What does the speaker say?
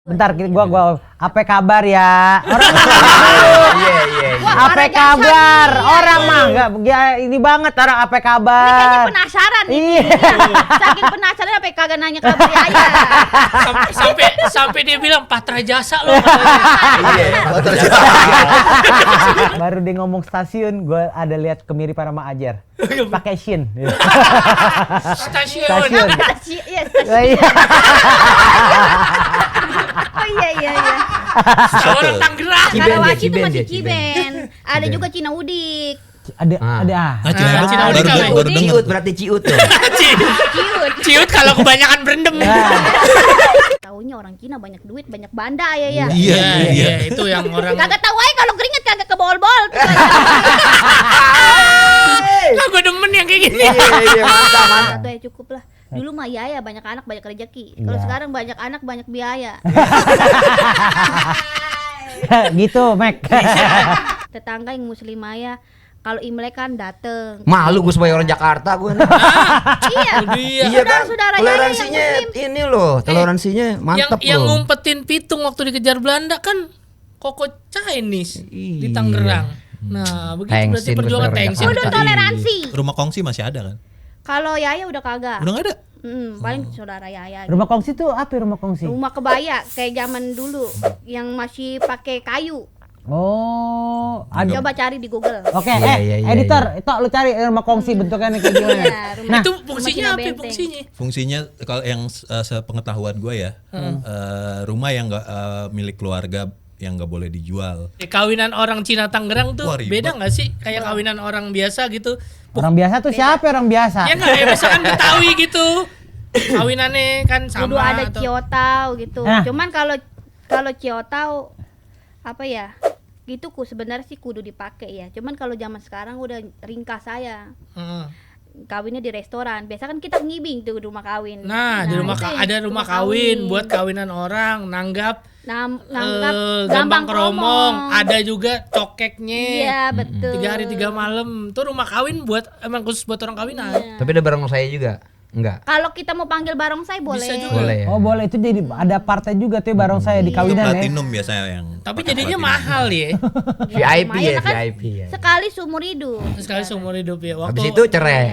Bentar, gua apa kabar ya? Orang Iya. apa kabar? Orang mah enggak ini banget orang apa Ini kabar? kayaknya penasaran nih. Iya. Saking penasaran sampai kagak nanya kabar Yaya. sampai dia bilang Patra Jasa loh. Baru dia ngomong stasiun, gua ada lihat kemiripan sama Ajar. Pakai shin. Stasiun. Stasiun. Iya, Oh, iya. oh iya. Orang Tangerang. Karawaci itu Ciben masih dia, Ciben. Ada juga Cina Udik. Ada. Cina Udik kali. baru ciut berarti ciut tuh. Ciut kalau kebanyakan berendam. Taunya orang Cina banyak duit, banyak banda ya. Iya, itu yang orang. Kagak tahu aja kalau keringet kagak kebol-bol. Lah gue demen yang kayak gini. Iya, mantap. Satu ya cukup lah. Dulu mah Yaya banyak anak banyak rezeki. Kalau Iya. sekarang banyak anak banyak biaya. Gitu, Mek. Tetangga yang muslim Maya kalau Imlek kan dateng. Malu gue sebagai orang Jakarta gue. Iya. Iya kan. Saudara Yaya yang Toleransinya muslim. ini loh, toleransinya mantap yang loh. ngumpetin pitung waktu dikejar Belanda kan Koko Chinese di Iya. Tangerang. Nah, begitu berarti Thanksin, perjuangan bener-bener thanksin. Udah toleransi. Rumah kongsi masih ada kan? Kalau Yaya udah kagak. Udah nggak ada? Paling saudara Yaya. Rumah kongsi tuh apa rumah kongsi? Rumah kebaya kayak zaman dulu yang masih pakai kayu. Oh, ada. Coba cari di Google. Oke, Iya, editor, itu lu cari rumah kongsi bentuknya kayak gimana? Iya, rumah- Nah, Itu Rumah fungsinya Cina apa Benteng. fungsinya? Fungsinya kalau yang sepengetahuan gue ya, rumah yang nggak milik keluarga yang nggak boleh dijual. Kawinan orang Cina Tangerang tuh Wah, ribet. beda nggak sih? Kayak kawinan orang biasa gitu. orang biasa tuh siapa orang biasa? Ya nggak, ya misalkan Betawi gitu. Kawinannya kan sama. Kudu ada atau- ciotau gitu. Nah. Cuman kalau ciotau apa ya? Gitu sebenarnya sih kudu dipakai ya. Cuman kalau zaman sekarang udah ringkas saya. Heeh. Kawinnya di restoran. Biasa kan kita ngibing tuh di rumah kawin. Nah, di rumah itu ya, ada rumah kawin buat kawinan orang, nanggap nanggap gambang keromong, ada juga cokeknya. Iya, betul. 3 hari 3 malam. Tuh rumah kawin buat emang khusus buat orang kawinan. Iya. Tapi ada bareng saya juga. Enggak. Kalau kita mau panggil barongsai boleh. Bisa juga. Boleh ya. Oh, boleh itu jadi ada partai juga tuh bareng saya di Itu kawinan ya. platinum biasanya yang. Tapi pakai jadinya platinum. mahal ya. VIP ya, Lumayan kan VIP ya. Sekali seumur hidup. Sekali seumur hidup ya. Waktu Habis itu cerai.